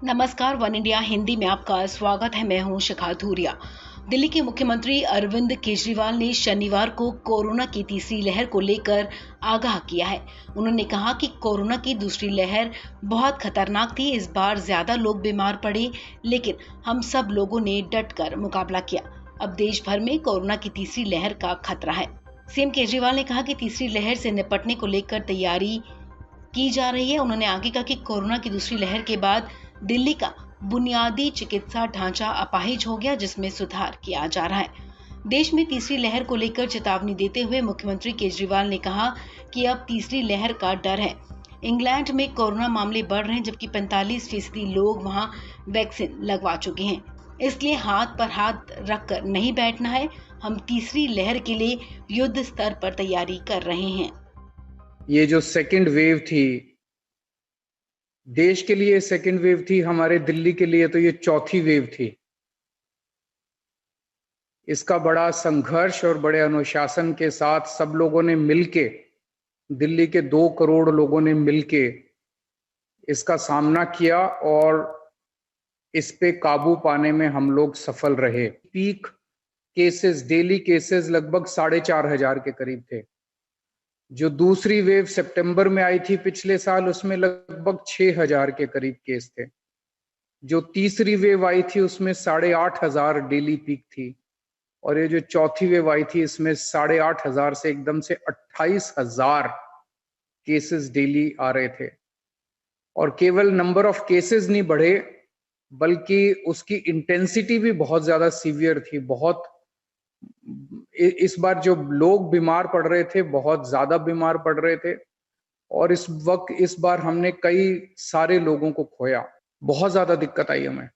नमस्कार, one India Hindi में आपका स्वागत है। मैं हूं शिखा धूरिया। दिल्ली के मुख्यमंत्री अरविंद केजरीवाल ने शनिवार को कोरोना की तीसरी लहर को लेकर आगाह किया है। उन्होंने कहा कि कोरोना की दूसरी लहर बहुत खतरनाक थी। इस बार ज्यादा लोग बीमार पड़े, लेकिन हम सब लोगों ने डटकर मुकाबला किया। अब देश भर में कोरोना की तीसरी लहर का खतरा है। सीएम केजरीवाल ने कहा कि तीसरी लहर से निपटने को लेकर तैयारी की जा रही है। उन्होंने आगे कहा कि कोरोना की दूसरी लहर के बाद दिल्ली का बुनियादी चिकित्सा ढांचा अपाहिज हो गया, जिसमें सुधार किया जा रहा है। देश में तीसरी लहर को लेकर चेतावनी देते हुए मुख्यमंत्री केजरीवाल ने कहा कि अब तीसरी लहर का डर है। इंग्लैंड में कोरोना मामले बढ़ रहे हैं, जबकि 45% लोग वहां वैक्सीन लगवा चुके हैं। इसलिए हाथ पर हाथ रखकर नहीं बैठना है। हम तीसरी लहर के लिए युद्ध स्तर पर तैयारी कर रहे हैं। ये जो सेकेंड वेव थी, देश के लिए सेकेंड वेव थी, हमारे दिल्ली के लिए तो ये चौथी वेव थी। इसका बड़ा संघर्ष और बड़े अनुशासन के साथ सब लोगों ने मिलके, दिल्ली के 2 करोड़ लोगों ने मिलके इसका सामना किया और इस पे काबू पाने में हम लोग सफल रहे। पीक केसेस, डेली केसेस लगभग 4,500 के करीब थे। जो दूसरी वेव सितंबर में आई थी पिछले साल, उसमें लगभग 6,000 के करीब केस थे। जो तीसरी वेव आई थी उसमें 8,500 डेली पीक थी, और ये जो चौथी वेव आई थी इसमें 8,500 से एकदम से 28,000 केसेस डेली आ रहे थे। और केवल नंबर ऑफ केसेस नहीं बढ़े, बल्कि उसकी इंटेंसिटी भी बहुत ज्यादा सीवियर थी। बहुत इस बार जो लोग बीमार पड़ रहे थे, बहुत ज्यादा बीमार पड़ रहे थे, और इस बार हमने कई सारे लोगों को खोया। बहुत ज्यादा दिक्कत आई हमें।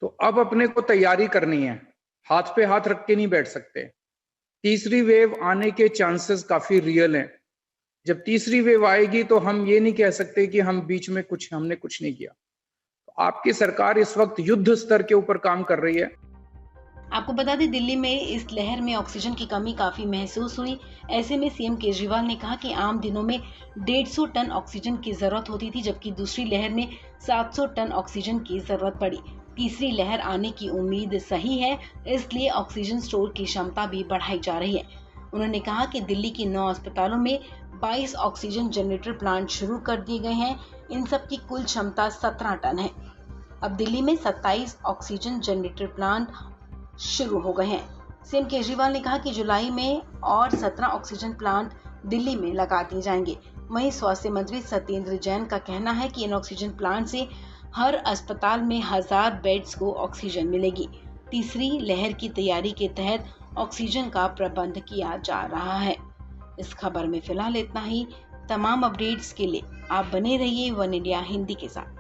तो अब अपने को तैयारी करनी है, हाथ पे हाथ रख के नहीं बैठ सकते। तीसरी वेव आने के चांसेस काफी रियल हैं। जब तीसरी वेव आएगी तो हम ये नहीं कह सकते कि हम बीच में हमने कुछ नहीं किया। तो आपकी सरकार इस वक्त युद्ध स्तर के ऊपर काम कर रही है। आपको बता दें, दिल्ली में इस लहर में ऑक्सीजन की कमी काफी महसूस हुई। ऐसे में सीएम केजरीवाल ने कहा कि आम दिनों में 150 टन ऑक्सीजन की जरूरत होती थी, जबकि दूसरी लहर में 700 टन ऑक्सीजन की जरूरत पड़ी। तीसरी लहर आने की उम्मीद सही है, इसलिए ऑक्सीजन स्टोर की क्षमता भी बढ़ाई जा रही है। उन्होंने कहा कि दिल्ली के 9 अस्पतालों में 22 ऑक्सीजन जनरेटर प्लांट शुरू कर दिए गए हैं। इन सब की कुल क्षमता 17 टन है। अब दिल्ली में 27 ऑक्सीजन जनरेटर प्लांट शुरू हो गए हैं। सीएम केजरीवाल ने कहा कि जुलाई में और 17 ऑक्सीजन प्लांट दिल्ली में लगा दिए जाएंगे। वहीं स्वास्थ्य मंत्री सत्येंद्र जैन का कहना है कि इन ऑक्सीजन प्लांट से हर अस्पताल में 1000 बेड्स को ऑक्सीजन मिलेगी। तीसरी लहर की तैयारी के तहत ऑक्सीजन का प्रबंध किया जा रहा है। इस खबर में फिलहाल इतना ही। तमाम अपडेट्स के लिए आप बने रहिए वन इंडिया हिंदी के साथ।